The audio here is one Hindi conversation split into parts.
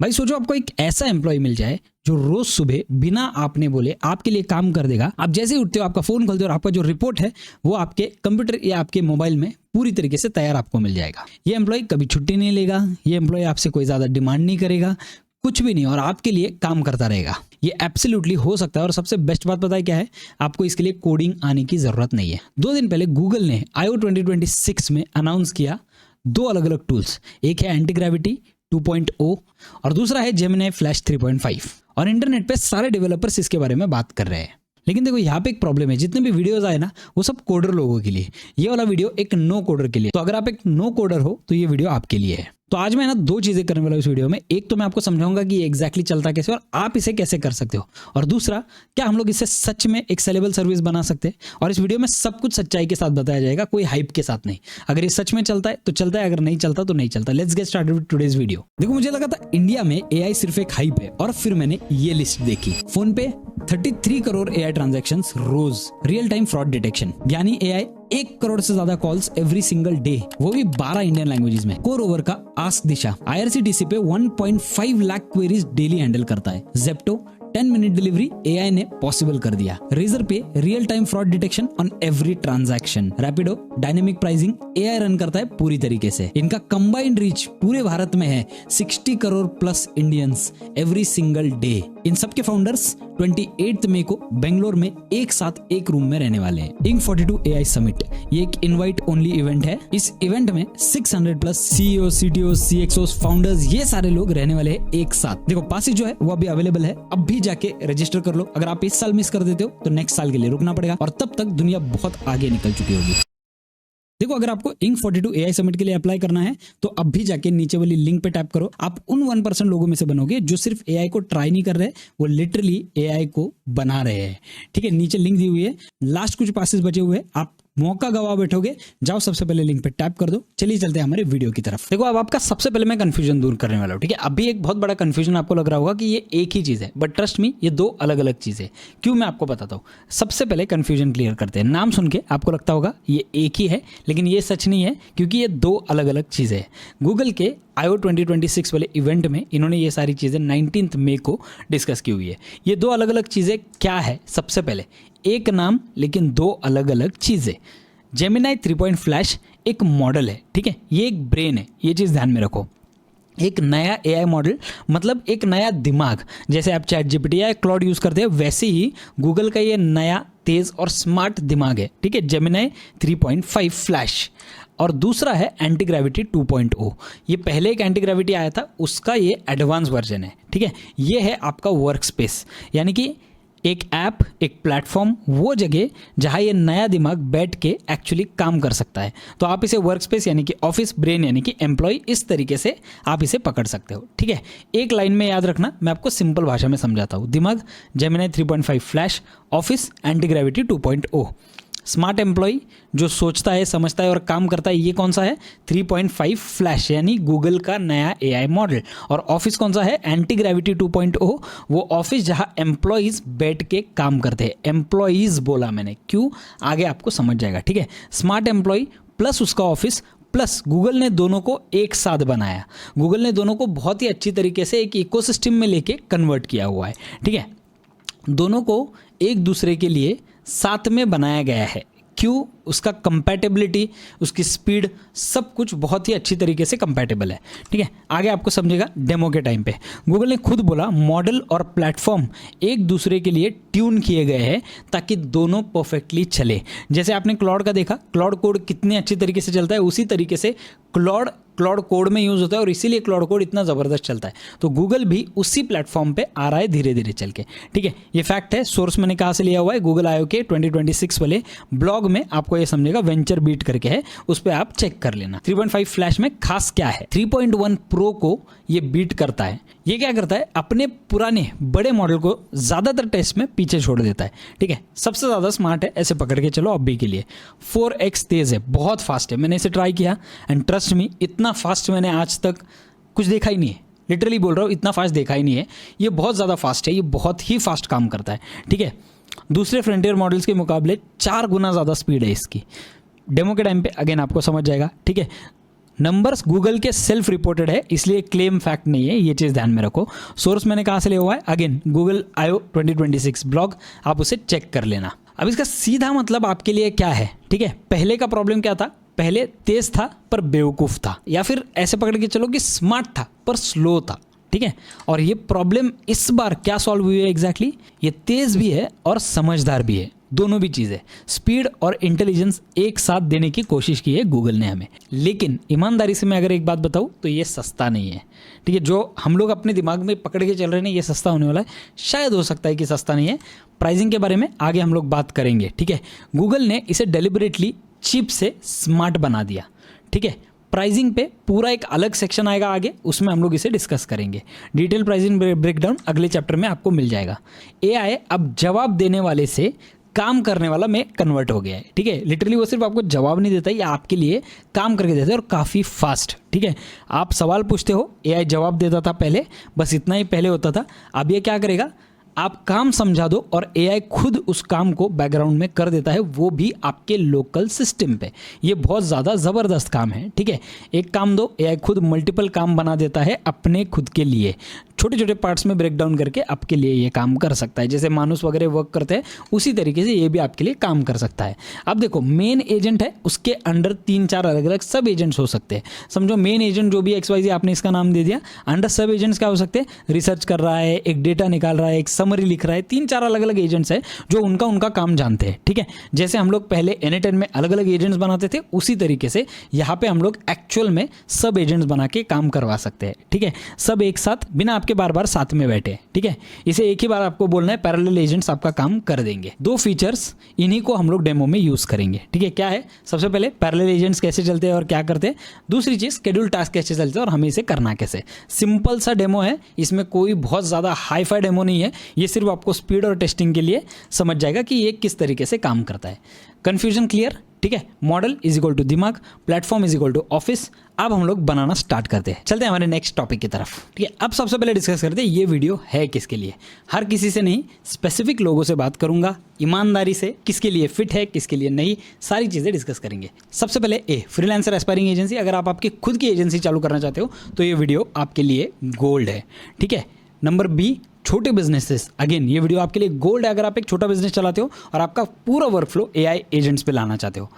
भाई सोचो आपको एक ऐसा एम्प्लॉय मिल जाए जो रोज सुबह बिना आपने बोले आपके लिए काम कर देगा। आप जैसे ही उठते हो आपका फोन खोलते हो और आपका जो रिपोर्ट है वो आपके कंप्यूटर या आपके मोबाइल में पूरी तरीके से तैयार आपको मिल जाएगा। ये एम्प्लॉय कभी छुट्टी नहीं लेगा, ये एम्प्लॉय आपसे कोई ज्यादा डिमांड नहीं करेगा, कुछ भी नहीं, और आपके लिए काम करता रहेगा। ये एब्सोल्युटली हो सकता है। और सबसे बेस्ट बात पता है क्या है, आपको इसके लिए कोडिंग आने की जरूरत नहीं है। 2 दिन पहले गूगल ने I/O 2026 में अनाउंस किया 2 अलग अलग टूल्स। एक है एंटी ग्रेविटी 2.0 और दूसरा है जेमिनी फ्लैश 3.5। और इंटरनेट पे सारे डेवलपर्स इसके बारे में बात कर रहे हैं। लेकिन देखो यहाँ पे एक प्रॉब्लम है, जितने भी वीडियोस आए ना वो सब कोडर लोगों के लिए, ये वाला वीडियो एक नो कोडर के लिए। तो अगर आप एक नो कोडर हो तो ये वीडियो आपके लिए है। तो आज मैं ना 2 चीजें करने वाला हूं इस वीडियो में। एक तो मैं आपको समझाऊंगा कि ये एग्जैक्टली चलता कैसे और आप इसे कैसे कर सकते हो, और दूसरा क्या हम लोग इससे सच में एक सेलेबल सर्विस बना सकते हैं। और इस वीडियो में सब कुछ सच्चाई के साथ बताया जाएगा, कोई हाइप के साथ नहीं। अगर ये सच में चलता है तो चलता है, अगर नहीं चलता तो नहीं चलता। Let's get started with today's video. देखो मुझे लगा था इंडिया में एआई सिर्फ एक हाइप है, और फिर मैंने ये लिस्ट देखी। फोन पे 33 करोड़ एआई ट्रांजैक्शंस रोज, रियल टाइम फ्रॉड डिटेक्शन, यानी एआई 1 करोड़ से ज्यादा कॉल्स एवरी सिंगल डे, वो भी 12 इंडियन लैंग्वेजेस में। कोर ओवर का आस्क दिशा IRCTC पे 1.5 लाख क्वेरीज डेली हैंडल करता है। जेप्टो 10 मिनट डिलीवरी एआई ने पॉसिबल कर दिया। रेजर पे real time fraud detection on every transaction. Rapido dynamic pricing AI run करता है पूरी तरीके से। इनका कंबाइंड रीच पूरे भारत में है 60 crore plus Indians every single day. इन सब के फाउंडर्स 28 मई को बेंगलोर में एक साथ एक रूम में रहने वाले हैं। इंक 42 एआई समिट, ये एक इनवाइट ओनली इवेंट है। इस इवेंट में 600 plus CEO, CTO, CXO, founders, ये सारे लोग रहने वाले हैं एक साथ। देखो पासिस जो है वो अभी अवेलेबल है, अब भी जाके रजिस्टर कर लो। अगर आप इस साल मिस कर देते हो तो नेक्स्ट साल के लिए रुकना पड़ेगा, और तब तक दुनिया बहुत आगे निकल चुकी होगी। देखो अगर आपको इंक 42 एआई समिट के लिए अप्लाई करना है तो अब भी जाके नीचे वाली लिंक पे टैप करो। आप उन 1% लोगों में से बनोगे जो सिर्फ एआई को ट्राई नहीं कर रहे, वो लिटरली एआई को बना रहे हैं। ठीक है, नीचे लिंक दी हुई है, लास्ट कुछ पासेस बचे हुए हैं, आप मौका गवा बैठोगे। जाओ सबसे पहले लिंक पे टैप कर दो। चलिए चलते हैं हमारे वीडियो की तरफ। देखो अब आपका सबसे पहले मैं कंफ्यूजन दूर करने वाला हूँ। ठीक है, अभी एक बहुत बड़ा कंफ्यूजन आपको लग रहा होगा कि ये एक ही चीज है, बट ट्रस्ट मी ये 2 अलग अलग चीजें। क्यों, मैं आपको बताता हूँ। सबसे पहले कंफ्यूजन क्लियर करते हैं। नाम सुन के आपको लगता होगा ये एक ही है, लेकिन ये सच नहीं है, क्योंकि ये 2 अलग अलग चीजें हैं। गूगल के I/O 2026 वाले इवेंट में इन्होंने ये सारी चीजें 19 मई को डिस्कस की हुई है। ये 2 अलग अलग चीजें क्या है, सबसे पहले एक नाम लेकिन 2 अलग अलग चीजें। जेमिनी 3 फ्लैश एक मॉडल है, ठीक है, ये एक ब्रेन है, ये चीज़ ध्यान में रखो। एक नया एआई मॉडल मतलब एक नया दिमाग। जैसे आप चैट जीपीटी या क्लाउड यूज़ करते हैं, वैसे ही गूगल का ये नया तेज़ और स्मार्ट दिमाग है। ठीक है, जेमिनी 3.5 फ्लैश। और दूसरा है एंटी ग्रेविटी 2.0। ये पहले एक एंटी ग्रेविटी आया था, उसका ये एडवांस वर्जन है। ठीक है, ये है आपका वर्क स्पेस, यानी कि एक ऐप, एक प्लेटफॉर्म, वो जगह जहाँ ये नया दिमाग बैठ के एक्चुअली काम कर सकता है। तो आप इसे वर्क स्पेस यानी कि ऑफिस, ब्रेन यानी कि एम्प्लॉय, इस तरीके से आप इसे पकड़ सकते हो। ठीक है, एक लाइन में याद रखना, मैं आपको सिंपल भाषा में समझाता हूँ। दिमाग Gemini 3.5 flash, office antigravity 2.0। Smart employee जो सोचता है, समझता है और काम करता है, ये कौन सा है, 3.5 फ्लैश यानी गूगल का नया एआई मॉडल। और ऑफिस कौन सा है, एंटी ग्रेविटी 2.0, वो ऑफिस जहां एम्प्लॉयज बैठ के काम करते हैं। एम्प्लॉयज बोला मैंने, क्यों, आगे आपको समझ जाएगा। ठीक है, स्मार्ट एम्प्लॉय प्लस उसका ऑफिस प्लस गूगल ने दोनों को एक साथ बनाया। गूगल ने दोनों को बहुत ही अच्छी तरीके से एक इकोसिस्टम में लेके कन्वर्ट किया हुआ है। ठीक है, दोनों को एक दूसरे के लिए साथ में बनाया गया है। क्यों, उसका कंपैटिबिलिटी, उसकी स्पीड, सब कुछ बहुत ही अच्छी तरीके से कंपैटिबल है। ठीक है, आगे आपको समझेगा डेमो के टाइम पे। गूगल ने खुद बोला मॉडल और प्लेटफॉर्म एक दूसरे के लिए ट्यून किए गए हैं ताकि दोनों परफेक्टली चले। जैसे आपने क्लाउड का देखा, क्लाउड कोड कितने अच्छी तरीके से चलता है, उसी तरीके से क्लाउड कोड में यूज़ होता है और इसीलिए क्लाउड कोड इतना ज़बरदस्त चलता है। तो गूगल भी उसी प्लेटफॉर्म पे आ रहा है धीरे धीरे चल के। ठीक है, ये फैक्ट है, सोर्स मैंने कहाँ से लिया हुआ है, गूगल I/O के 2026 वाले ब्लॉग में आपको ये समझेगा, वेंचर बीट करके है, उस पर आप चेक कर लेना। 3.5 फ्लैश में खास क्या है, 3.1 प्रो को ये बीट करता है। ये क्या करता है, अपने पुराने बड़े मॉडल को ज़्यादातर टेस्ट में पीछे छोड़ देता है। ठीक है, सबसे ज़्यादा स्मार्ट है, ऐसे पकड़ के चलो अभी के लिए। 4x तेज़ है, बहुत फास्ट है। मैंने इसे ट्राई किया एंड ट्रस्ट मी, इतना फास्ट मैंने आज तक कुछ देखा ही नहीं है। लिटरली बोल रहा हूँ, इतना फास्ट देखा ही नहीं है। ये बहुत ज़्यादा फास्ट है, ये बहुत ही फास्ट काम करता है। ठीक है, दूसरे फ्रंटियर मॉडल्स के मुकाबले 4 गुना ज़्यादा स्पीड है इसकी। डेमो के टाइम पे अगेन आपको समझ जाएगा। ठीक है, नंबर्स गूगल के सेल्फ रिपोर्टेड है, इसलिए क्लेम फैक्ट नहीं है, ये चीज़ ध्यान में रखो। सोर्स मैंने कहाँ से लिया हुआ है, अगेन गूगल IO 2026 ब्लॉग, आप उसे चेक कर लेना। अब इसका सीधा मतलब आपके लिए क्या है, ठीक है। पहले का प्रॉब्लम क्या था, पहले तेज था पर बेवकूफ़ था, या फिर ऐसे पकड़ के चलो कि स्मार्ट था पर स्लो था, ठीक है। और ये प्रॉब्लम इस बार क्या सॉल्व हुई है एग्जैक्टली, ये तेज भी है और समझदार भी है, दोनों भी चीज़ें, स्पीड और इंटेलिजेंस एक साथ देने की कोशिश की है गूगल ने हमें। लेकिन ईमानदारी से मैं अगर एक बात बताऊं तो ये सस्ता नहीं है, ठीक है। जो हम लोग अपने दिमाग में पकड़ के चल रहे हैं ये सस्ता होने वाला है, शायद हो सकता है कि सस्ता नहीं है। प्राइसिंग के बारे में आगे हम लोग बात करेंगे, ठीक है। गूगल ने इसे डेलिबरेटली चीप से स्मार्ट बना दिया, ठीक है। प्राइसिंग पे पूरा एक अलग सेक्शन आएगा आगे, उसमें हम लोग इसे डिस्कस करेंगे। डिटेल प्राइसिंग ब्रेकडाउन अगले चैप्टर में आपको मिल जाएगा। AI अब जवाब देने वाले से काम करने वाला में कन्वर्ट हो गया है, ठीक है। लिटरली वो सिर्फ आपको जवाब नहीं देता, ये आपके लिए काम करके देता है और काफ़ी फास्ट, ठीक है। आप सवाल पूछते हो, AI जवाब देता था पहले, बस इतना ही पहले होता था। अब ये क्या करेगा, आप काम समझा दो और AI खुद उस काम को बैकग्राउंड में कर देता है, वो भी आपके लोकल सिस्टम पे। ये बहुत ज़्यादा ज़बरदस्त काम है, ठीक है। एक काम दो, AI खुद मल्टीपल काम बना देता है अपने खुद के लिए, छोटे छोटे पार्ट्स में ब्रेक डाउन करके आपके लिए ये काम कर सकता है। जैसे मानुस वगैरह वर्क करते हैं उसी तरीके से ये भी आपके लिए काम कर सकता है। अब देखो, मेन एजेंट है, उसके अंडर 3-4 अलग अलग सब एजेंट्स हो सकते हैं। समझो मेन एजेंट जो भी XYZ आपने इसका नाम दे दिया, अंडर सब एजेंट्स क्या हो सकते हैं, रिसर्च कर रहा है, एक डेटा निकाल रहा है, एक समरी लिख रहा है, 3-4 अलग अलग एजेंट्स है जो उनका काम जानते हैं, ठीक है। जैसे हम लोग पहले N10 में अलग अलग एजेंट्स बनाते थे, उसी तरीके से यहाँ पे हम लोग एक्चुअल में सब एजेंट्स बना के काम करवा सकते हैं, ठीक है। सब एक साथ, बिना आपके बार बार साथ में बैठे, ठीक है। इसे एक ही बार आपको बोलना है, पैरेलल एजेंट्स आपका काम कर देंगे। 2 फीचर्स इन्हीं को हम लोग डेमो में यूज करेंगे, ठीक है। क्या है, सबसे पहले पैरेलल एजेंट्स कैसे चलते हैं और क्या करते हैं, दूसरी चीज शेड्यूल टास्क कैसे चलते हैं और हमें इसे करना कैसे। सिंपल सा डेमो है, इसमें कोई बहुत ज़्यादा हाई फाई डेमो नहीं है, ये सिर्फ आपको स्पीड और टेस्टिंग के लिए समझ जाएगा कि ये किस तरीके से काम करता है। कंफ्यूजन क्लियर, ठीक है। मॉडल इज इक्वल टू दिमाग, platform is equal to office. अब हम लोग बनाना स्टार्ट करते हैं, चलते हैं हमारे नेक्स्ट टॉपिक की तरफ, ठीक है। अब सबसे पहले डिस्कस करते हैं ये वीडियो है किसके लिए। हर किसी से नहीं, स्पेसिफिक लोगों से बात करूंगा, ईमानदारी से, किसके लिए फिट है किसके लिए नहीं, सारी चीज़ें डिस्कस करेंगे। सबसे पहले फ्रीलांसर एस्पायरिंग एजेंसी। अगर आप आपकी खुद की एजेंसी चालू करना चाहते हो तो ये वीडियो आपके लिए गोल्ड है, ठीक है। नंबर B, छोटे बिजनेसेस। अगेन ये वीडियो आपके लिए गोल्ड है अगर आप एक छोटा बिजनेस चलाते हो और आपका पूरा वर्कफ्लो AI एजेंट्स पे लाना चाहते हो।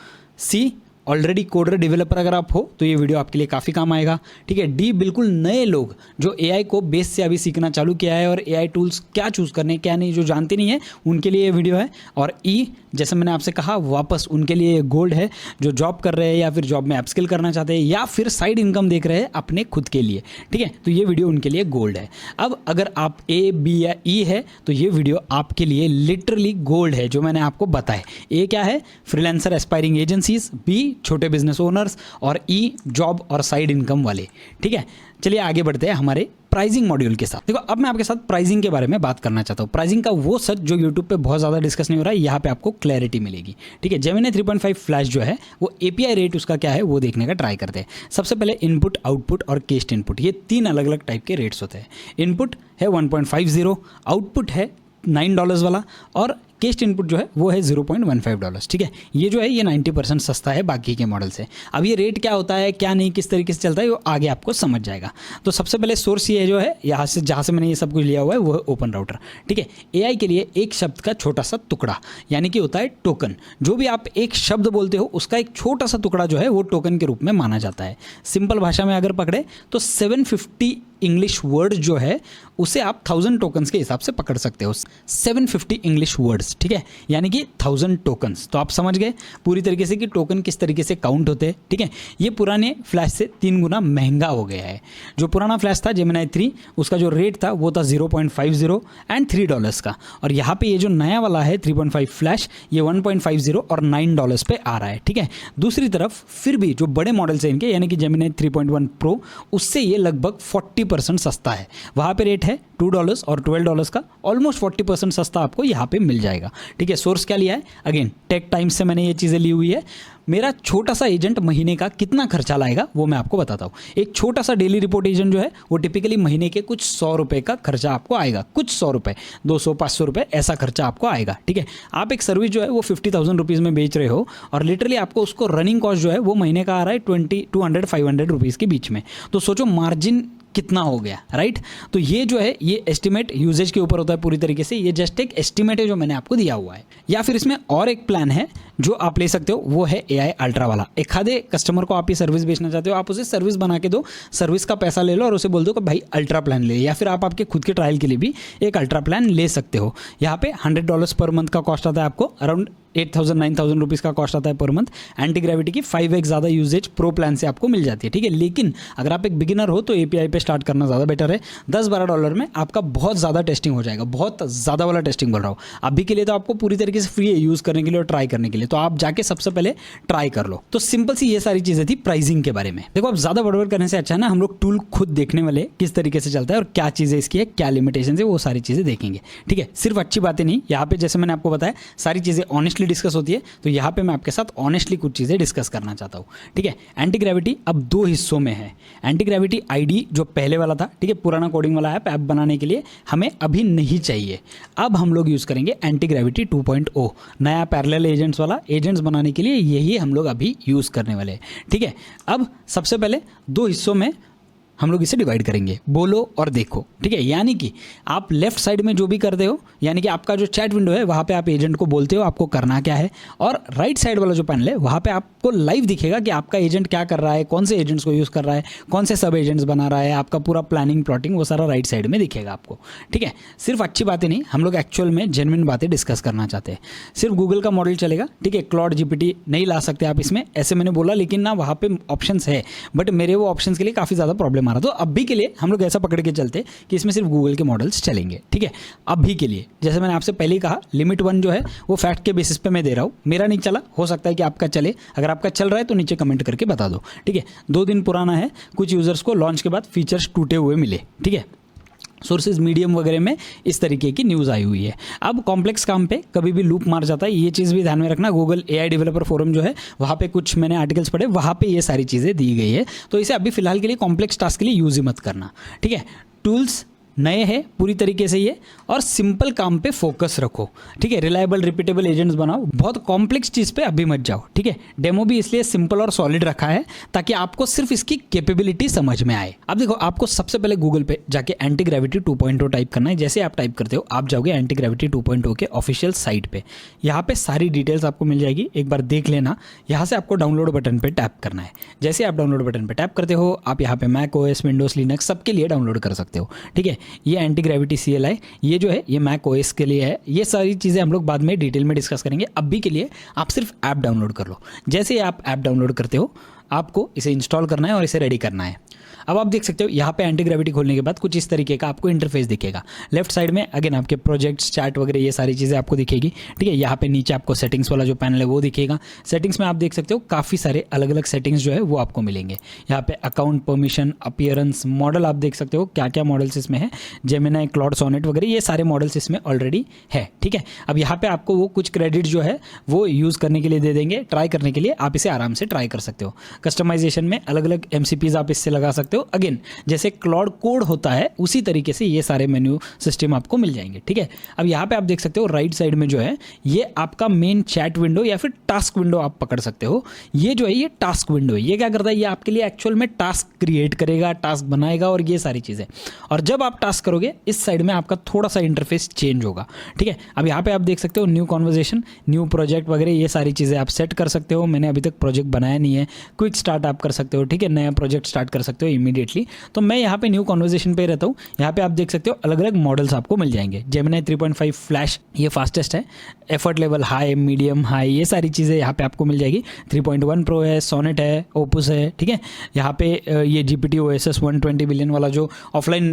C, ऑलरेडी कोडर डेवलपर अगर आप हो तो ये वीडियो आपके लिए काफ़ी काम आएगा, ठीक है। D, बिल्कुल नए लोग जो AI को बेस से अभी सीखना चालू किया है और AI टूल्स क्या चूज़ करने क्या नहीं जो जानते नहीं है उनके लिए ये वीडियो है। और E, जैसे मैंने आपसे कहा, वापस उनके लिए गोल्ड है जो जॉब कर रहे हैं या फिर जॉब में अपस्किल करना चाहते हैं या फिर साइड इनकम देख रहे हैं अपने खुद के लिए, ठीक है। तो ये वीडियो उनके लिए गोल्ड है। अब अगर आप A, B या E है तो ये वीडियो आपके लिए लिटरली गोल्ड है जो मैंने आपको बताया। A क्या है, फ्रीलांसर एस्पायरिंग एजेंसीज, B, छोटे बिजनेस ओनर्स, और E, जॉब और साइड इनकम वाले, ठीक है। चलिए आगे बढ़ते हैं हमारे प्राइसिंग मॉड्यूल के साथ। देखो, अब मैं आपके साथ प्राइसिंग के बारे में बात करना चाहता हूँ। प्राइसिंग का वो सच जो यूट्यूब पे बहुत ज़्यादा डिस्कस नहीं हो रहा है, यहाँ पे आपको क्लैरिटी मिलेगी, ठीक है। जेमिनी 3.5 फ्लैश जो है वो API रेट उसका क्या है वो देखने का ट्राई करते हैं। सबसे पहले इनपुट, आउटपुट और केस्ड इनपुट, ये 3 अलग अलग टाइप के रेट्स होते हैं। इनपुट है 1.50, आउटपुट है $9 वाला, और केस्ट इनपुट जो है वो है $0.15, ठीक है। ये जो है ये 90% सस्ता है बाकी के मॉडल से। अब ये रेट क्या होता है, क्या नहीं, किस तरीके से चलता है, वो आगे आपको समझ जाएगा। तो सबसे पहले सोर्स ये जो है, यहाँ से जहाँ से मैंने ये सब कुछ लिया हुआ है वो है ओपन राउटर, ठीक है। AI के लिए एक शब्द का छोटा सा टुकड़ा यानी कि होता है टोकन। जो भी आप एक शब्द बोलते हो उसका एक छोटा सा टुकड़ा जो है वो टोकन के रूप में माना जाता है। सिंपल भाषा में अगर पकड़े तो 750 इंग्लिश वर्ड्स जो है उसे आप 1000 टोकन्स के हिसाब से पकड़ सकते हो। 750 इंग्लिश वर्ड्स, ठीक है, यानी कि 1000 टोकन्स। तो आप समझ गए पूरी तरीके से कि टोकन किस तरीके से काउंट होते हैं, ठीक है। ये पुराने फ्लैश से 3 गुना महंगा हो गया है। जो पुराना फ्लैश था जेमिनी 3, उसका जो रेट था वो था $0.50 एंड $3 का, और यहाँ पे ये जो नया वाला है 3.5 फ्लैश, ये 1.50 और $9 पे आ रहा है, ठीक है। दूसरी तरफ फिर भी जो बड़े मॉडल्स हैं इनके, यानी कि जेमिनी 3.1 प्रो, उससे ये लगभग 40% सस्ता है। वहाँ पे रेट है $2 और $12 का, ऑलमोस्ट 40% सस्ता आपको यहाँ पे मिल जाएगा, ठीक है। सोर्स क्या लिया है, अगेन टेक टाइम्स से मैंने ये चीज़ें ली हुई है। मेरा छोटा सा एजेंट महीने का कितना खर्चा लाएगा वो मैं आपको बताता हूँ। एक छोटा सा डेली रिपोर्ट एजेंट जो है वो टिपिकली महीने के कुछ 100 रुपये का खर्चा आपको आएगा, कुछ 100 रुपये, 200-500 रुपये ऐसा खर्चा आपको आएगा। ठीक है, आप एक सर्विस जो है वो 50,000 रुपीज़ में बेच रहे हो और लिटरली आपको उसको रनिंग कॉस्ट जो है वो महीने का आ रहा है 200-500 रुपीज़ के बीच में। तो सोचो मार्जिन कितना हो गया, राइट। तो ये जो है ये एस्टिमेट यूजेज के ऊपर होता है पूरी तरीके से, ये जस्ट एक एस्टिमेट है जो मैंने आपको दिया हुआ है। या फिर इसमें और एक प्लान है जो आप ले सकते हो, वो है AI अल्ट्रा वाला। एक आधे कस्टमर को आप ये सर्विस बेचना चाहते हो, आप उसे सर्विस बना के दो, सर्विस का पैसा ले लो और उसे बोल दो कि भाई अल्ट्रा प्लान ले, या फिर आप आपके खुद के ट्रायल के लिए भी एक अल्ट्रा प्लान ले सकते हो। यहाँ पे $100 पर मंथ का कॉस्ट आता है आपको, अराउंड 8,000-9,000 रुपीज़ का कॉस्ट आता है पर मंथ। एंटी ग्रेविटी की 5x ज़्यादा यूजेज प्रो प्लान से आपको मिल जाती है। ठीक है, लेकिन अगर आप एक बिगिनर हो तो API पे स्टार्ट करना ज़्यादा बेटर है। $10-12 में आपका बहुत ज़्यादा टेस्टिंग हो जाएगा, बहुत ज़्यादा वाला टेस्टिंग बोल रहा हूँ। अभी के लिए तो आपको पूरी तरीके से फ्री है यूज़ करने के लिए और ट्राई करने के लिए, तो आप जाके सबसे पहले ट्राई कर लो। तो सिंपल सी ये सारी चीज़ें थी प्राइसिंग के बारे में। देखो अब ज़्यादा बड़बड़ करने से अच्छा है ना हम लोग टूल खुद देखने वाले किस तरीके से चलता है और क्या चीज़ें इसकी है, क्या लिमिटेशन है, वो सारी चीज़ें देखेंगे। ठीक है, सिर्फ अच्छी बातें नहीं, यहाँ पे जैसे मैंने आपको बताया सारी चीज़ें ऑनेस्टली डिस्कस होती है, तो यहाँ पे मैं आपके साथ ऑनेस्टली कुछ चीज़ें डिस्कस करना चाहता हूँ। ठीक है, एंटी ग्रेविटी अब 2 हिस्सों में है। एंटी ग्रेविटी ID जो पहले वाला था, ठीक है, पुराना कोडिंग वाला ऐप बनाने के लिए हमें अभी नहीं चाहिए। अब हम लोग यूज़ करेंगे एंटी ग्रेविटी 2.0, नया पैरेलल एजेंट्स वाला, एजेंट्स बनाने के लिए यही हम लोग अभी यूज़ करने वाले हैं। ठीक है, अब सबसे पहले 2 हिस्सों में हम लोग इसे डिवाइड करेंगे, बोलो और देखो। ठीक है, यानी कि आप लेफ्ट साइड में जो भी करते हो, यानी कि आपका जो चैट विंडो है वहाँ पे आप एजेंट को बोलते हो आपको करना क्या है, और राइट साइड वाला जो पैनल है वहाँ पे आपको लाइव दिखेगा कि आपका एजेंट क्या कर रहा है, कौन से एजेंट्स को यूज़ कर रहा है, कौन से सब एजेंट्स बना रहा है, आपका पूरा प्लानिंग प्लॉटिंग वो सारा राइट साइड में दिखेगा आपको। ठीक है, सिर्फ अच्छी बातें नहीं, हम लोग एक्चुअल में जेन्युइन बातें डिस्कस करना चाहते हैं। सिर्फ गूगल का मॉडल चलेगा, ठीक है, क्लॉड GPT नहीं ला सकते आप इसमें, ऐसे मैंने बोला, लेकिन ना वहाँ पे ऑप्शंस है, बट मेरे वो ऑप्शंस के लिए काफ़ी ज़्यादा प्रॉब्लम आ रहा। तो अभी के लिए हम लोग ऐसा पकड़ के चलते कि इसमें सिर्फ गूगल के मॉडल्स चलेंगे। ठीक है, अभी के लिए जैसे मैंने आपसे पहले ही कहा, लिमिट 1 जो है वो फैक्ट के बेसिस पे मैं दे रहा हूँ, मेरा नहीं चला, हो सकता है कि आपका चले। अगर आपका चल रहा है तो नीचे कमेंट करके बता दो। ठीक है, 2 दिन पुराना है, कुछ यूजर्स को लॉन्च के बाद फीचर्स टूटे हुए मिले। ठीक है, सोर्सेज मीडियम वगैरह में इस तरीके की न्यूज़ आई हुई है। अब कॉम्प्लेक्स काम पे कभी भी लूप मार जाता है, ये चीज़ भी ध्यान में रखना। गूगल AI डेवलपर फोरम जो है वहाँ पे कुछ मैंने आर्टिकल्स पढ़े, वहाँ पे ये सारी चीज़ें दी गई है, तो इसे अभी फिलहाल के लिए कॉम्प्लेक्स टास्क के लिए यूज़ ही मत करना। ठीक है, टूल्स नए हैं पूरी तरीके से ये, और सिंपल काम पे फोकस रखो। ठीक है, रिलायबल रिपीटेबल एजेंट्स बनाओ, बहुत कॉम्प्लेक्स चीज़ पे अभी मत जाओ। ठीक है, डेमो भी इसलिए सिंपल और सॉलिड रखा है ताकि आपको सिर्फ इसकी कैपेबिलिटी समझ में आए। अब देखो, आपको सबसे पहले गूगल पे जाके एंटी ग्रेविटी 2.0 टाइप करना है। जैसे आप टाइप करते हो आप जाओगे एंटी ग्रेविटी 2.0 के ऑफिशियल साइट पे, यहाँ पे सारी डिटेल्स आपको मिल जाएगी, एक बार देख लेना। यहाँ से आपको डाउनलोड बटन पे टैप करना है। जैसे आप डाउनलोड बटन पे टैप करते हो, आप यहाँ पे मैक OS, विंडोज, लिनक्स सबके लिए डाउनलोड कर सकते हो। ठीक है, ये एंटी ग्रेविटी CLI ये जो है ये मैक OS के लिए है। ये सारी चीज़ें हम लोग बाद में डिटेल में डिस्कस करेंगे। अभी के लिए आप सिर्फ ऐप डाउनलोड कर लो। जैसे आप ऐप डाउनलोड करते हो आपको इसे इंस्टॉल करना है और इसे रेडी करना है। अब आप देख सकते हो यहाँ पे एंटी ग्रेविटी खोलने के बाद कुछ इस तरीके का आपको इंटरफेस दिखेगा। लेफ्ट साइड में अगेन आपके प्रोजेक्ट्स, चैट वगैरह ये सारी चीज़ें आपको दिखेगी। ठीक है, यहाँ पे नीचे आपको सेटिंग्स वाला जो पैनल है वो दिखेगा। सेटिंग्स में आप देख सकते हो काफ़ी सारे अलग अलग सेटिंग्स जो है वो आपको मिलेंगे। यहाँ पे अकाउंट, परमिशन, अपीयरेंस, मॉडल आप देख सकते हो क्या क्या मॉडल्स इसमें है, जेमिनी, क्लॉड, सोनेट वगैरह ये सारे मॉडल्स इसमें ऑलरेडी है। ठीक है, अब यहाँ पे आपको वो कुछ क्रेडिट जो है वो यूज़ करने के लिए दे देंगे, ट्राई करने के लिए आप इसे आराम से ट्राई कर सकते हो। कस्टमाइजेशन में अलग अलग MCPs आप इससे लगा सकते हो। अगेन जैसे क्लॉड कोड होता है उसी तरीके से ये सारे मेन्यू सिस्टम आपको मिल जाएंगे। ठीक है, अब यहाँ पे आप देख सकते हो राइट साइड में जो है ये आपका मेन चैट विंडो या फिर टास्क विंडो आप पकड़ सकते हो। ये जो है ये टास्क विंडो है, ये क्या करता है, ये आपके लिए एक्चुअल में टास्क क्रिएट करेगा, टास्क बनाएगा और ये सारी चीज़ें। और जब आप टास्क करोगे इस साइड में आपका थोड़ा सा इंटरफेस चेंज होगा। ठीक है, अब यहाँ पे आप देख सकते हो न्यू कॉन्वर्जेशन, न्यू प्रोजेक्ट वगैरह ये सारी चीज़ें आप सेट कर सकते हो। मैंने अभी तक प्रोजेक्ट बनाया नहीं है, क्विक स्टार्ट आप कर सकते हो। ठीक है, नया प्रोजेक्ट स्टार्ट कर सकते हो इमीडिएटली। तो मैं यहाँ पे न्यू कॉन्वर्जेशन पे रहता हूँ। यहाँ पे आप देख सकते हो अलग अलग मॉडल्स आपको मिल जाएंगे। जेमिनी 3.5 फ्लैश ये फास्टेस्ट है, effort level high, medium, high ये सारी चीज़ें यहाँ पे आपको मिल जाएगी। 3.1 प्रो है, सोनेट है, ओपुस है। ठीक है, यहाँ पे ये GPT OSS 120 बिलियन वाला जो ऑफलाइन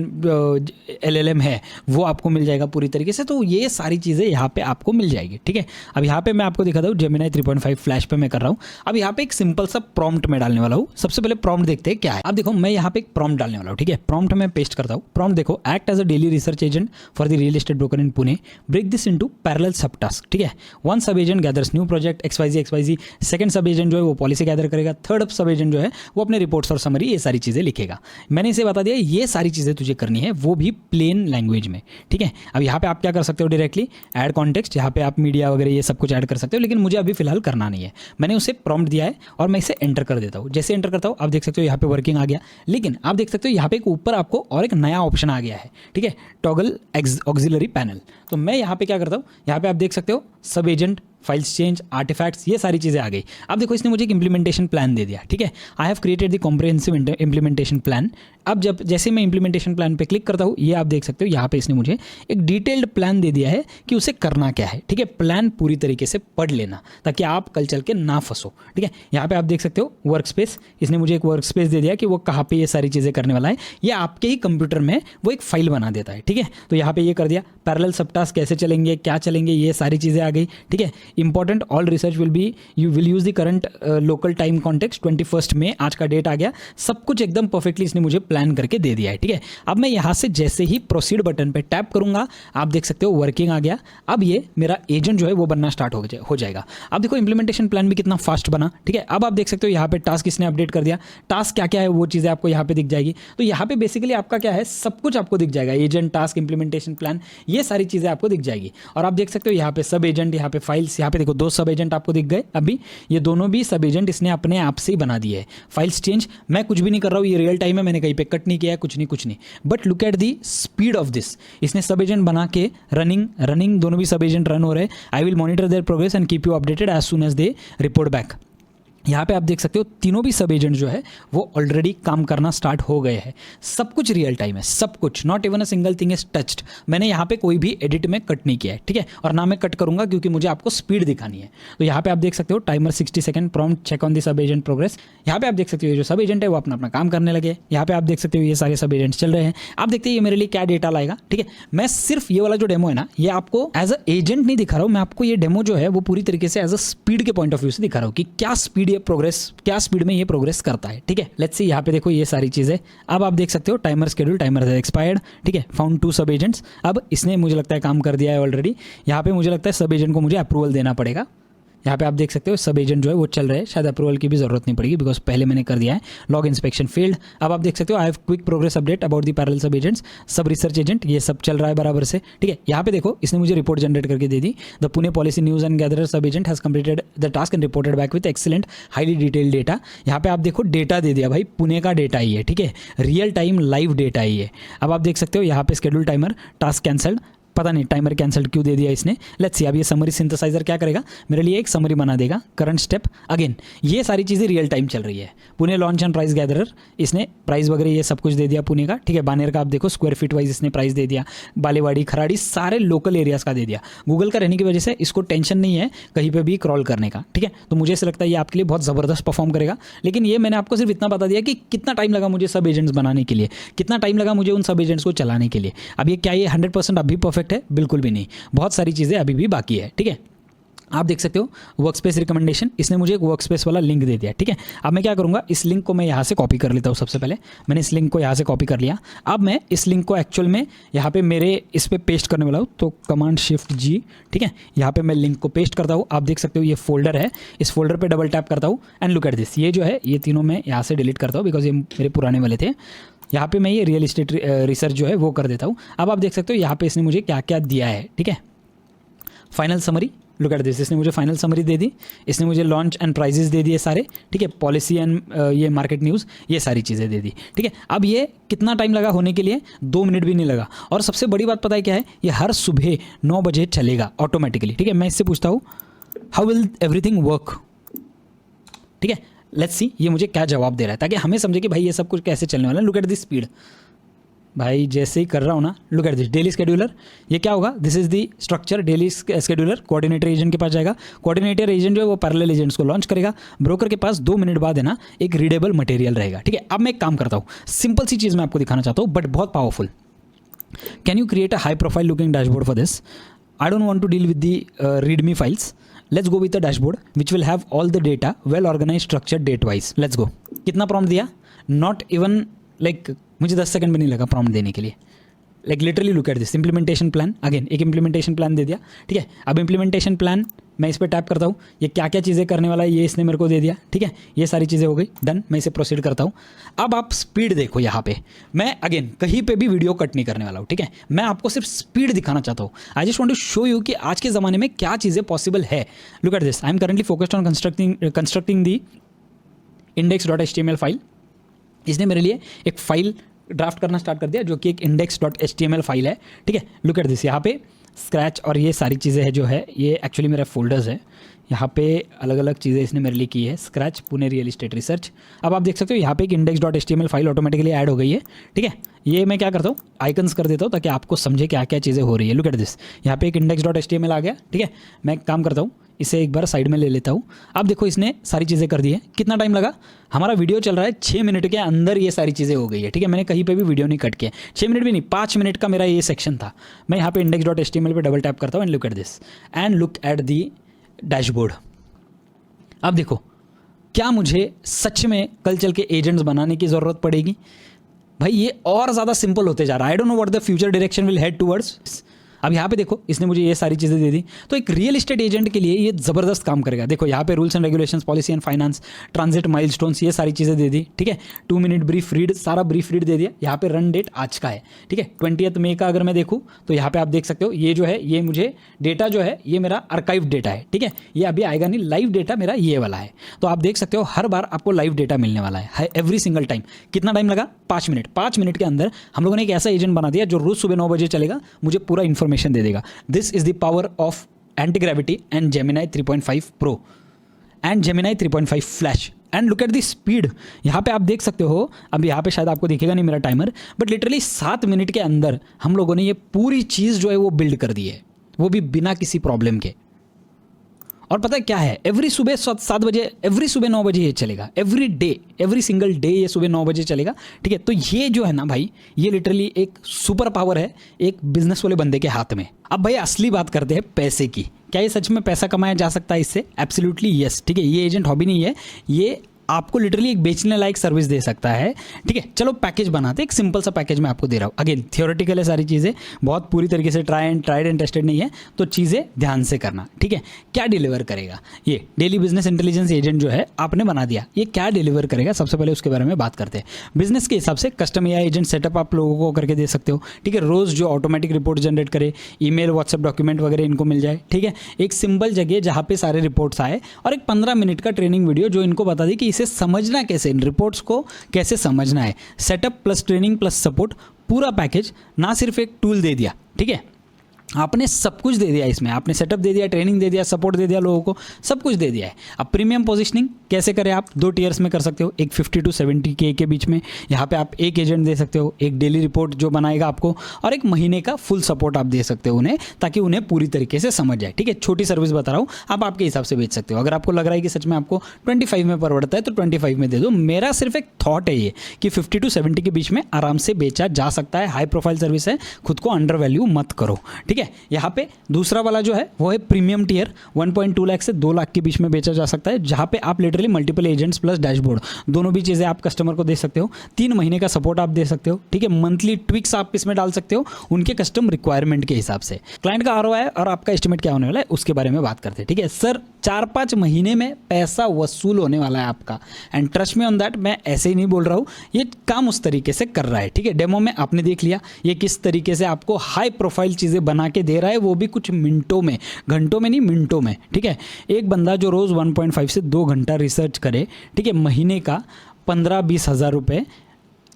LLM है वो आपको मिल जाएगा पूरी तरीके से। तो ये सारी चीज़ें यहाँ पे आपको मिल जाएगी। ठीक है, अब यहाँ पे मैं आपको दिखाता हूँ जेमिनी 3.5 फ्लैश पे मैं कर रहा हूँ। अब यहाँ पे एक सिंपल सा प्रॉम्प्ट में डालने वाला हूँ। सबसे पहले प्रॉम्प्ट देखते हैं क्या है। अब देखो मैं यहाँ पे एक प्रॉम्प्ट डालने वाला हूँ, ठीक है। प्रॉम्प्ट मैं पेस्ट करता हूँ। प्रॉम्प्ट देखो, act as a daily research agent for the real estate broker in Pune, break this into parallel sub task, ठीक है। One sub agent gathers new project XYZ, second sub agent जो है वो पॉलिसी गैदर करेगा, थर्ड सब एजेंट जो है वो अपने रिपोर्ट्स और समरी ये सारी चीज़ें लिखेगा। मैंने इसे बता दिया ये सारी चीज़ें तुझे करनी है, वो भी प्लेन लैंग्वेज में, ठीक है। अब यहाँ पे आप क्या कर सकते हो, डायरेक्टली ऐड कॉन्टेक्स्ट, यहाँ पे आप मीडिया वगैरह ये सब कुछ ऐड कर सकते हो, लेकिन मुझे अभी फिलहाल करना नहीं है। मैंने उसे प्रॉम्प्ट दिया है और मैं इसे एंटर कर देता हूँ। जैसे एंटर करता हूँ आप देख सकते हो यहाँ पे वर्किंग आ गया, लेकिन आप देख सकते हो यहाँ पे एक ऊपर आपको और एक नया ऑप्शन आ गया है, ठीक है, टॉगल ऑक्सिलरी पैनल। तो मैं यहाँ पे क्या करता हूँ, यहाँ पे आप देख सकते हो सब एजेंट, फाइल्स चेंज, आर्टिफैक्ट्स, ये सारी चीज़ें आ गई। अब देखो इसने मुझे एक इंप्लीमेंटेशन प्लान दे दिया, ठीक है। I have created the comprehensive implementation plan. अब जैसे मैं इंप्लीमेंटेशन प्लान पे क्लिक करता हूँ, ये आप देख सकते हो यहाँ पे इसने मुझे एक डिटेल्ड प्लान दे दिया है कि उसे करना क्या है, ठीक है। प्लान पूरी तरीके से पढ़ लेना ताकि आप कल चल के ना फंसो, ठीक है। यहाँ पे आप देख सकते हो वर्क स्पेस, इसने मुझे एक वर्क स्पेस दे दिया कि वो कहाँ पे ये सारी चीज़ें करने वाला है। ये आपके ही कंप्यूटर में वो एक फाइल बना देता है, ठीक है। तो यहाँ पे ये कर दिया, पैरेलल सब टास्क कैसे चलेंगे, क्या चलेंगे, ये सारी चीज़ें आ गई, ठीक है। Important all research you will use the current local time context 21 मई, आज का डेट आ गया। सब कुछ एकदम परफेक्टली इसने मुझे प्लान करके दे दिया है, ठीक है। अब मैं यहाँ से जैसे ही प्रोसीड बटन पे टैप करूंगा, आप देख सकते हो वर्किंग आ गया। अब ये मेरा एजेंट जो है वो बनना स्टार्ट हो जाएगा। अब देखो इंप्लीमेंटेशन प्लान भी कितना फास्ट बना, ठीक है। अब आप देख सकते हो यहाँ पे टास्क इसने अपडेट कर दिया, टास्क क्या क्या है वो चीज़ें आपको यहाँ पे दिख जाएगी। तो यहाँ पे बेसिकली आपका क्या है, सब कुछ आपको दिख जाएगा, एजेंट, टास्क, इंप्लीमेंटेशन प्लान, ये सारी चीज़ें आपको दिख जाएगी। और आप देख सकते हो यहाँ पे सब एजेंट, यहाँ पे फाइल्स, यहाँ पे देखो दो सब एजेंट आपको दिख गए। अभी ये दोनों भी सब एजेंट इसने अपने आप से ही बना दिए है। फाइल्स चेंज मैं कुछ भी नहीं कर रहा हूँ, ये रियल टाइम है, मैंने कहीं पे कट नहीं किया है, कुछ नहीं। But look at the speed of this, इसने सब एजेंट बना के रनिंग दोनों भी सब एजेंट रन हो रहे हैं। I will monitor their progress and keep you updated as soon as they report back. यहाँ पे आप देख सकते हो तीनों भी सब एजेंट जो है वो ऑलरेडी काम करना स्टार्ट हो गए हैं। सब कुछ रियल टाइम है, सब कुछ, not even a single thing is touched. मैंने यहाँ पे कोई भी एडिट में कट नहीं किया है, ठीक है, और ना मैं कट करूंगा क्योंकि मुझे आपको स्पीड दिखानी है। तो यहाँ पे आप देख सकते हो timer 60 second, prompt check on the sub agent progress. यहाँ पे आप देख सकते हो जो सब एजेंट है वो अपना काम करने लगे। यहाँ पे आप देख सकते हो ये सारे सब एजेंट चल रहे हैं। आप देखते हैं ये मेरे लिए क्या डेटा लाएगा, ठीक है। मैं सिर्फ ये वाला जो डेमो है ना, ये आपको एज अ एजेंट नहीं दिखा रहा हूँ, मैं आपको ये डेमो जो है वो पूरी तरीके से एज अ स्पीड के पॉइंट ऑफ व्यू से दिखा रहा हूँ कि क्या स्पीड ये प्रोग्रेस, क्या स्पीड में ये प्रोग्रेस करता है, ठीक है। लेट्स सी यहाँ पे देखो ये सारी चीजें। अब आप देख सकते हो टाइमर शेड्यूल, टाइमर एक्सपायर्ड, ठीक है, फाउंड 2 सब एजेंट्स। अब इसने मुझे लगता है काम कर दिया है ऑलरेडी। यहाँ पे मुझे लगता है सब एजेंट को मुझे अप्रूवल देना पड़ेगा। यहाँ पे आप देख सकते हो सब एजेंट जो है वो चल रहे हैं, शायद अप्रूवल की भी जरूरत नहीं पड़ेगी बिकॉज पहले मैंने कर दिया है। Log inspection failed. अब आप देख सकते हो I have quick progress update about the parallel सब एजेंट्स, सब रिसर्च एजेंट, ये सब चल रहा है बराबर से, ठीक है। यहाँ पे देखो इसने मुझे रिपोर्ट जनरेट करके दे दी। The Pune policy news and gatherer sub agent has completed the task and reported back with excellent highly detailed data. यहाँ पे आप देखो डेटा दे दिया भाई, पुणे का डेटा ही है, ठीक है, रियल टाइम लाइव डेटा ही है। अब आप देख सकते हो यहाँ पे शेड्यूल टाइमर, टास्क कैंसल्ड, पता नहीं टाइमर कैंसिल क्यों दे दिया इसने। लेट्स सी अब ये समरी सिंथेसाइजर क्या करेगा, मेरे लिए एक समरी बना देगा। करंट स्टेप अगेन, ये सारी चीज़ें रियल टाइम चल रही है। Pune launch and price gatherer, इसने प्राइस वगैरह ये सब कुछ दे दिया पुणे का, ठीक है। बानेर का आप देखो स्क्वायर फीट वाइज इसने प्राइस दे दिया, बालेवाड़ी, खराड़ी, सारे लोकल एरियाज़ का दे दिया। गूगल का रहने की वजह से इसको टेंशन नहीं है कहीं पर भी क्रॉल करने का, ठीक है। तो मुझे ऐसा लगता है ये आपके लिए बहुत ज़बरदस्त परफॉर्म करेगा। लेकिन ये मैंने आपको सिर्फ इतना बता दिया कि कितना टाइम लगा मुझे सब एजेंट्स बनाने के लिए, कितना टाइम लगा मुझे उन सब एजेंट्स को चलाने के लिए। अब ये क्या ये 100% अभी परफेक्ट है? बिल्कुल भी नहीं, बहुत सारी चीज़ें अभी भी बाकी है, ठीक है। आप देख सकते हो वर्क स्पेस रिकमेंडेशन, इसने मुझे एक वर्क स्पेस वाला लिंक दे दिया, ठीक है। अब मैं क्या करूँगा, इस लिंक को मैं यहाँ से कॉपी कर लेता हूँ। सबसे पहले मैंने इस लिंक को यहाँ से कॉपी कर लिया। अब मैं इस लिंक को एक्चुअल में यहाँ पे मेरे इस पर पेस्ट करने वाला हूँ, तो कमांड शिफ्ट जी, ठीक है। यहाँ पे मैं लिंक को पेस्ट करता हूँ। आप देख सकते हो ये फोल्डर है, इस फोल्डर पर डबल टैप करता हूँ एंड लुक एट दिस। ये जो है ये तीनों मैं यहाँ से डिलीट करता हूँ बिकॉज ये मेरे पुराने वाले थे। यहाँ पे मैं ये रियल इस्टेट रिसर्च जो है वो कर देता हूँ। अब आप देख सकते हो यहाँ पे इसने मुझे क्या क्या दिया है, ठीक है। Final summary, look at this, इसने मुझे फाइनल समरी दे दी। इसने मुझे लॉन्च एंड प्राइजेस दे दिए सारे, ठीक है। पॉलिसी एंड ये मार्केट न्यूज़, ये सारी चीज़ें दे दी, ठीक है। अब ये कितना टाइम लगा होने के लिए? 2 मिनट भी नहीं लगा। और सबसे बड़ी बात पता है क्या है, ये हर सुबह 9 बजे चलेगा ऑटोमेटिकली, ठीक है। मैं इससे पूछता हूँ हाउ विल एवरीथिंग वर्क, ठीक है। लेट्स सी ये मुझे क्या जवाब दे रहा है ताकि हमें समझे कि भाई ये सब कुछ कैसे चलने वाला है। लुक एट दिस स्पीड भाई, जैसे ही कर रहा हूँ ना, look at this daily scheduler. ये क्या होगा, this is the structure. Daily scheduler coordinator agent के पास जाएगा, कोऑर्डिनेटर एजेंट जो है वो पैरेलल एजेंट्स को लॉन्च करेगा। ब्रोकर के पास 2 मिनट बाद है ना एक रीडेबल मटेरियल रहेगा, ठीक है। अब मैं एक काम करता हूँ, सिंपल सी चीज़ मैं आपको दिखाना चाहता हूँ बट बहुत powerful. Can you create a high profile looking dashboard for this? I don't want to deal with the readme files. Let's go with a dashboard which will have all the data well organized, structured, date wise. Let's go. कितना प्रॉम्प्ट दिया? Not even लाइक मुझे 10 सेकंड भी नहीं लगा प्रॉम्प्ट देने के लिए। Like literally look at this implementation plan. Again एक इम्प्लीमेंटेशन प्लान दे दिया, ठीक है। अब इम्प्लीमेंटेशन प्लान मैं इस पर टैप करता हूँ, ये क्या क्या चीज़ें करने वाला है ये इसने मेरे को दे दिया, ठीक है। ये सारी चीज़ें हो गई, डन। मैं इसे प्रोसीड करता हूँ। अब आप स्पीड देखो यहाँ पे, मैं अगेन कहीं पे भी वीडियो कट नहीं करने वाला हूँ, ठीक है। मैं आपको सिर्फ स्पीड दिखाना चाहता हूँ। I just want to show you कि आज के ज़माने में क्या चीज़ें पॉसिबल है। Look at this, I am currently focused on constructing the index.html file. इसने मेरे लिए एक फाइल ड्राफ्ट करना स्टार्ट कर दिया जो कि एक index.html फाइल है, ठीक है। लुक एट दिस, यहाँ पे स्क्रैच और ये सारी चीज़ें हैं जो है ये एक्चुअली मेरा फोल्डर्स है। यहाँ पे अलग अलग चीज़ें इसने मेरे लिए की है। Scratch, Pune real estate research. अब आप देख सकते हो यहाँ पे एक index.html फाइल ऑटोमेटिकली ऐड हो गई है, ठीक है। ये मैं क्या करता हूँ, आइकन्स कर देता हूँ ताकि आपको समझे क्या क्या चीज़ें हो रही है। लुक एट दिस, यहाँ पे एक index.html आ गया, ठीक है। मैं काम करता हूँ, इसे एक बार साइड में ले लेता हूँ। अब देखो इसने सारी चीज़ें कर दी है। कितना टाइम लगा, हमारा वीडियो चल रहा है 6 मिनट के अंदर ये सारी चीज़ें हो गई है, ठीक है। मैंने कहीं पे भी वीडियो नहीं कट किया, 6 मिनट भी नहीं, 5 मिनट का मेरा ये सेक्शन था। मैं यहाँ पे index.html पे डबल टैप करता हूँ and look at this and look at the dashboard. अब देखो, क्या मुझे सच में कल चल के एजेंट्स बनाने की ज़रूरत पड़ेगी? भाई ये और ज़्यादा सिंपल होते जा रहा है। I don't know what the future direction will head towards. अब यहाँ पे देखो, इसने मुझे ये सारी चीज़ें दे दी, तो एक रियल एस्टेट एजेंट के लिए ये ज़बरदस्त काम करेगा। देखो यहाँ पे rules and regulations, policy and finance, transit milestones, ये सारी चीज़ें दे दी, ठीक है। 2 मिनट ब्रीफ रीड, सारा ब्रीफ रीड दे दिया। यहाँ पे रन डेट आज का है, ठीक है, 20 मई का। अगर मैं देखूँ तो यहाँ पे आप देख सकते हो ये जो है, ये मुझे डेटा जो है ये मेरा आर्काइव डेटा है, ठीक है। ये अभी आएगा नहीं, लाइव डेटा मेरा ये वाला है। तो आप देख सकते हो हर बार आपको लाइव डेटा मिलने वाला है एवरी सिंगल टाइम। कितना टाइम लगा, 5 मिनट। 5 मिनट के अंदर हम लोगों ने एक ऐसा एजेंट बना दिया जो रोज सुबह 9 बजे चलेगा, मुझे पूरा इन्फॉर्मेशन दे देगा। This is the power of anti-gravity and Gemini 3.5 pro and Gemini 3.5 flash. And look at the speed. यहाँ पे आप देख सकते हो, अब यहाँ पे शायद आपको दिखेगा नहीं मेरा टाइमर, बट लिटरली 7 मिनट के अंदर हम लोगों ने ये पूरी चीज़ जो है वो बिल्ड कर दी है, वो भी बिना किसी प्रॉब्लम के। और पता है क्या है, एवरी सुबह 7 बजे, एवरी सुबह 9 बजे ये चलेगा, every day, every single day ये सुबह 9 बजे चलेगा, ठीक है। तो ये जो है ना भाई, ये लिटरली एक सुपर पावर है एक बिजनेस वाले बंदे के हाथ में। अब भाई असली बात करते हैं पैसे की। क्या ये सच में पैसा कमाया जा सकता है इससे? एब्सोल्युटली यस, ठीक है। ये एजेंट हॉबी नहीं है, ये आपको लिटरली एक बेचने लायक सर्विस दे सकता है, ठीक है। चलो पैकेज बनाते हैं, एक सिंपल सा पैकेज मैं आपको दे रहा हूँ। अगेन थियोरेटिकल है सारी चीज़ें, बहुत पूरी तरीके से ट्राइड एंड टेस्टेड नहीं है, तो चीज़ें ध्यान से करना, ठीक है। क्या डिलीवर करेगा ये डेली बिजनेस इंटेलिजेंस एजेंट जो है आपने बना दिया, ये क्या डिलीवर करेगा सबसे पहले उसके बारे में बात करते हैं। बिजनेस के हिसाब से कस्टम एआई एजेंट सेटअप आप लोगों को करके दे सकते हो, ठीक है। रोज़ जो ऑटोमेटिक रिपोर्ट जनरेट करे, ईमेल, व्हाट्सएप डॉक्यूमेंट वगैरह इनको मिल जाए, ठीक है। एक सिंपल जगह जहाँ पे सारे रिपोर्ट्स आए, और एक 15 मिनट का ट्रेनिंग वीडियो जो इनको बता दी कि इसे समझना कैसे, इन रिपोर्ट्स को कैसे समझना है। Setup plus training plus support, पूरा पैकेज। ना सिर्फ एक टूल दे दिया, ठीक है, आपने सब कुछ दे दिया इसमें। आपने सेटअप दे दिया, ट्रेनिंग दे दिया, सपोर्ट दे दिया, लोगों को सब कुछ दे दिया है। अब प्रीमियम पोजीशनिंग कैसे करें आप? 2 टीयर्स में कर सकते हो, एक 50 to 70K के बीच में। यहाँ पे आप एक एजेंट दे सकते हो, एक डेली रिपोर्ट जो बनाएगा आपको, और एक महीने का फुल सपोर्ट आप दे सकते हो उन्हें, ताकि उन्हें पूरी तरीके से समझ जाए, ठीक है। छोटी सर्विस बता रहा हूँ, आप आपके हिसाब से बेच सकते हो। अगर आपको लग रहा है कि सच में आपको 25 में परवड़ता है तो 25 में दे दो। मेरा सिर्फ एक थॉट है ये कि 50 to 70 के बीच में आराम से बेचा जा सकता है। हाई प्रोफाइल सर्विस है, खुद को अंडर वैल्यू मत करो, ठीक है। यहाँ पे दूसरा वाला जो है वो है प्रीमियम टियर, 1.2 लाख से 2 लाख के बीच में बेचा जा सकता है, जहाँ पे आप literally multiple agents plus dashboard दोनों भी चीज़ें आप कस्टमर को दे सकते हो। 3 महीने का सपोर्ट आप दे सकते हो, ठीक है। मंथली ट्विक्स आप इसमें डाल सकते हो उनके कस्टम रिक्वायरमेंट के हिसाब से। क्लाइंट का आरओआई और आपका एस्टिमेट क्या होने वाला है उसके बारे में बात करते हैं, ठीक है। सर 4-5 महीने में पैसा वसूल होने वाला है आपका, and trust me on that. मैं ऐसे ही नहीं बोल रहा हूँ, ये काम उस तरीके से कर रहा है, ठीक है। डेमो में आपने देख लिया ये किस तरीके से आपको हाई प्रोफाइल चीज़ें बना के दे रहा है, वो भी कुछ मिनटों में, घंटों में नहीं मिनटों में, ठीक है। एक बंदा जो रोज़ 1.5 से 2 घंटा रिसर्च करे, ठीक है, महीने का 15-20 हज़ार रुपये।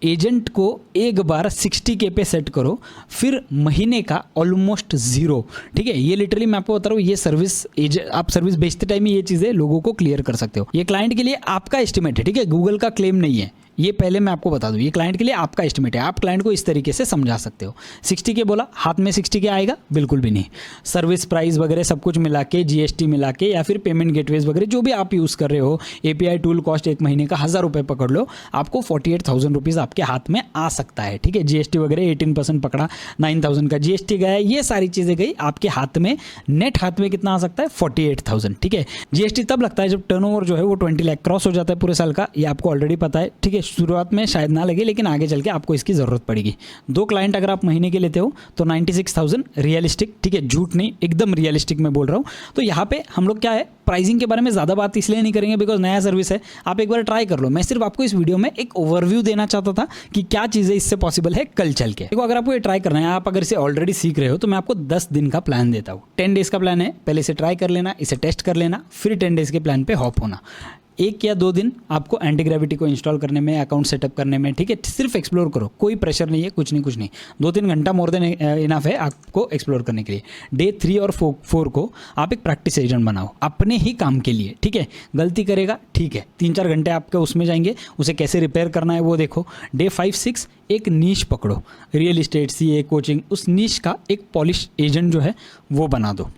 एजेंट को एक बार 60K पे सेट करो, फिर महीने का ऑलमोस्ट 0, ठीक है। ये लिटरली मैं आपको बता रहा हूँ, ये सर्विस आप सर्विस बेचते टाइम ही ये चीज़ें लोगों को क्लियर कर सकते हो। ये क्लाइंट के लिए आपका एस्टिमेट है, ठीक है, गूगल का क्लेम नहीं है। ये पहले मैं आपको बता दूं, ये क्लाइंट के लिए आपका एस्टिमेट है। आप क्लाइंट को इस तरीके से समझा सकते हो। 60K बोला, हाथ में 60K आएगा? बिल्कुल भी नहीं। सर्विस प्राइस वगैरह सब कुछ मिला के, जीएसटी मिला के, या फिर पेमेंट गेटवेज वगैरह जो भी आप यूज़ कर रहे हो, एपीआई टूल कॉस्ट एक महीने का 1000 रुपये पकड़ लो, आपको 48,000 रुपीज़ आपके हाथ में आ सकता है, ठीक है। जीएसटी वगैरह 18% पकड़ा, 9,000 का जीएसटी गया, ये सारी चीज़ें गई आपके हाथ में। नेट हाथ में कितना आ सकता है? 48,000, ठीक है। जीएसटी तब लगता है जब टर्नओवर जो है वो 20 लाख क्रॉस हो जाता है पूरे साल का, ये आपको ऑलरेडी पता है, ठीक है। शुरुआत में शायद ना लगे, लेकिन आगे चल के आपको इसकी ज़रूरत पड़ेगी। 2 क्लाइंट अगर आप महीने के लेते हो तो 96,000 रियलिस्टिक, ठीक है, झूठ नहीं, एकदम रियलिस्टिक मैं बोल रहा हूँ। तो यहाँ पे हम लोग क्या है, प्राइसिंग के बारे में ज़्यादा बात इसलिए नहीं करेंगे बिकॉज नया सर्विस है, आप एक बार ट्राई कर लो। मैं सिर्फ आपको इस वीडियो में एक ओवरव्यू देना चाहता था कि क्या चीज़ें इससे पॉसिबल है कल चल के। देखो, अगर आपको ये ट्राई करना है, आप अगर इसे ऑलरेडी सीख रहे हो तो मैं आपको 10 दिन का प्लान देता हूँ। 10 डेज़ का प्लान है, पहले इसे ट्राई कर लेना, इसे टेस्ट कर लेना, फिर 10 डेज़ के प्लान पे हॉप होना। 1 या 2 दिन आपको एंटी ग्रेविटी को इंस्टॉल करने में, अकाउंट सेटअप करने में, ठीक है, सिर्फ एक्सप्लोर करो, कोई प्रेशर नहीं है, कुछ नहीं। 2-3 घंटा मोर देन इनफ है आपको एक्सप्लोर करने के लिए। डे 3 और 4 को आप एक प्रैक्टिस एजेंट बनाओ अपने ही काम के लिए, ठीक है। गलती करेगा, ठीक है, 3-4 घंटे आपके उसमें जाएंगे, उसे कैसे रिपेयर करना है वो देखो। डे 5-6 एक नीश पकड़ो, रियल इस्टेट, CA, कोचिंग, उस नीश का एक पॉलिश एजेंट जो है वो बना दो।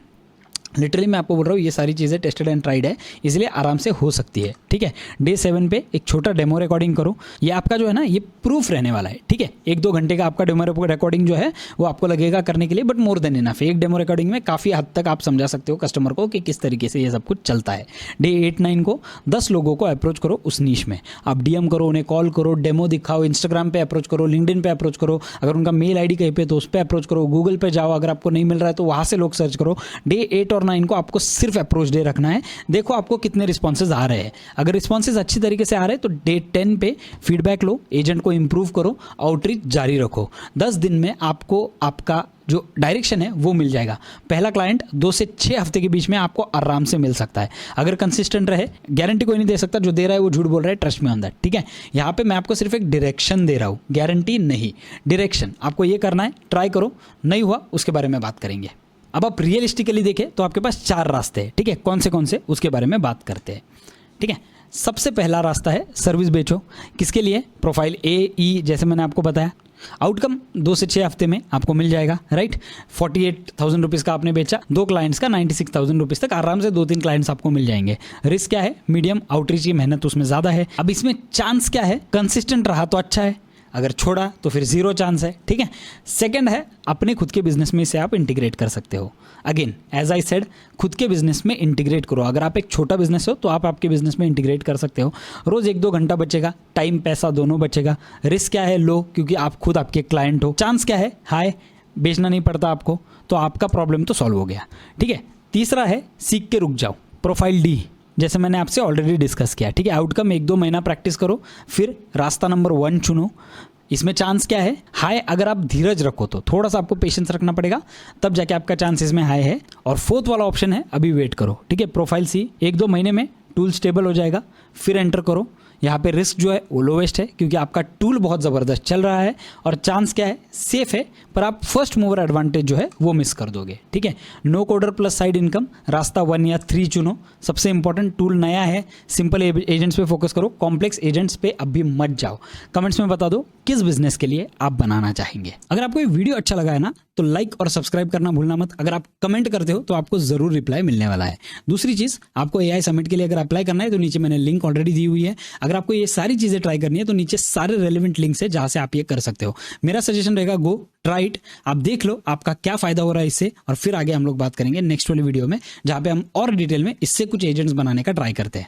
लिटरली मैं आपको बोल रहा हूँ, ये सारी चीज़ें टेस्टेड एंड ट्राइड है, इसलिए आराम से हो सकती है, ठीक है। डे 7 पे एक छोटा डेमो रिकॉर्डिंग करो। ये आपका जो है ना, ये प्रूफ रहने वाला है, ठीक है। 1-2 घंटे का आपका डेमो रिकॉर्डिंग जो है वो आपको लगेगा करने के लिए, बट मोर देन इनफ है। एक डेमो रिकॉर्डिंग में काफ़ी हद तक आप समझा सकते हो कस्टमर को कि किस तरीके से ये सब कुछ चलता है। डे 8-9 को 10 लोगों को अप्रोच करो उस नीश में। आप DM करो, उन्हें कॉल करो, डेमो दिखाओ, इंस्टाग्राम पे अप्रोच करो, लिंक्डइन पे अप्रोच करो, अगर उनका मेल ID कहीं पे तो उस पर अप्रोच करो, गूगल पे जाओ, अगर आपको नहीं मिल रहा है तो वहाँ से लोग सर्च करो। डे 8 और 9 को आपको सिर्फ अप्रोच डे रखना है। देखो आपको कितने रिस्पॉन्सेज आ रहे हैं। अगर रिस्पॉन्सेज अच्छी तरीके से आ रहे हैं तो डे 10 पे फीडबैक लो, एजेंट को इंप्रूव करो, आउटरीच जारी रखो। 10 दिन में आपको आपका जो डायरेक्शन है वो मिल जाएगा। पहला क्लाइंट 2 से 6 हफ्ते के बीच में आपको आराम से मिल सकता है, अगर कंसिस्टेंट रहे। गारंटी कोई नहीं दे सकता, जो दे रहा है वो झूठ बोल रहा है, ट्रस्ट मी ऑन दैट, ठीक है। यहाँ पे मैं आपको सिर्फ एक डायरेक्शन दे रहा हूँ, गारंटी नहीं, डायरेक्शन। आपको ये करना है, ट्राई करो, नहीं हुआ उसके बारे में बात करेंगे। अब आप रियलिस्टिकली देखें तो आपके पास 4 रास्ते हैं, ठीक है। कौन से उसके बारे में बात करते हैं, ठीक है। सबसे पहला रास्ता है सर्विस बेचो। किसके लिए? प्रोफाइल A, E, जैसे मैंने आपको बताया। आउटकम 2 से 6 हफ्ते में आपको मिल जाएगा, राइट। 48,000 रुपीज़ का आपने बेचा, 2 क्लाइंट्स का 96,000 रुपीज़ तक आराम से 2-3 क्लाइंट्स आपको मिल जाएंगे। रिस्क क्या है? मीडियम, आउटरीच की मेहनत उसमें ज़्यादा है। अब इसमें चांस क्या है? कंसिस्टेंट रहा तो अच्छा है, अगर छोड़ा तो फिर 0 चांस है, ठीक है। सेकंड है, अपने खुद के बिजनेस में इसे आप इंटीग्रेट कर सकते हो। अगेन एज आई सेड, खुद के बिजनेस में इंटीग्रेट करो। अगर आप एक छोटा बिजनेस हो तो आप आपके बिजनेस में इंटीग्रेट कर सकते हो। रोज 1-2 घंटा बचेगा, टाइम पैसा दोनों बचेगा। रिस्क क्या है? लो, क्योंकि आप खुद आपके क्लाइंट हो। चांस क्या है? हाई, बेचना नहीं पड़ता आपको, तो आपका प्रॉब्लम तो सॉल्व हो गया, ठीक है। तीसरा है, सीख के रुक जाओ। प्रोफाइल D, जैसे मैंने आपसे ऑलरेडी डिस्कस किया, ठीक है। आउटकम 1-2 महीना प्रैक्टिस करो, फिर रास्ता नंबर 1 चुनो। इसमें चांस क्या है? हाई। अगर आप धीरज रखो तो थोड़ा सा आपको पेशेंस रखना पड़ेगा, तब जाके आपका चांस इसमें हाई है। और 4th वाला ऑप्शन है, अभी वेट करो, ठीक है। प्रोफाइल C, 1-2 महीने में टूल स्टेबल हो जाएगा, फिर एंटर करो। यहाँ पे रिस्क जो है वो लोवेस्ट है, क्योंकि आपका टूल बहुत ज़बरदस्त चल रहा है। और चांस क्या है? सेफ है, पर आप फर्स्ट मूवर एडवांटेज जो है वो मिस कर दोगे, ठीक है। No coder plus side income, रास्ता 1 या 3 चुनो। सबसे इंपॉर्टेंट, टूल नया है, सिंपल एजेंट्स पे फोकस करो, कॉम्प्लेक्स एजेंट्स पे अभी मत जाओ। कमेंट्स में बता दो किस बिजनेस के लिए आप बनाना चाहेंगे। अगर आपको ये वीडियो अच्छा लगा है ना तो लाइक और सब्सक्राइब करना भूलना मत। अगर आप कमेंट करते हो तो आपको जरूर रिप्लाई मिलने वाला है। दूसरी चीज, आपको AI समिट के लिए अगर अप्लाई करना है तो नीचे मैंने लिंक ऑलरेडी दी हुई है। अगर आपको ये सारी चीजें ट्राई करनी है तो नीचे सारे रेलेवेंट लिंक्स है जहां से आप ये कर सकते हो। मेरा सजेशन रहेगा, गो ट्राई इट, आप देख लो आपका क्या फायदा हो रहा है इससे, और फिर आगे हम लोग बात करेंगे नेक्स्ट वाली वीडियो में, जहां पे हम और डिटेल में इससे कुछ एजेंट्स बनाने का ट्राई करते हैं।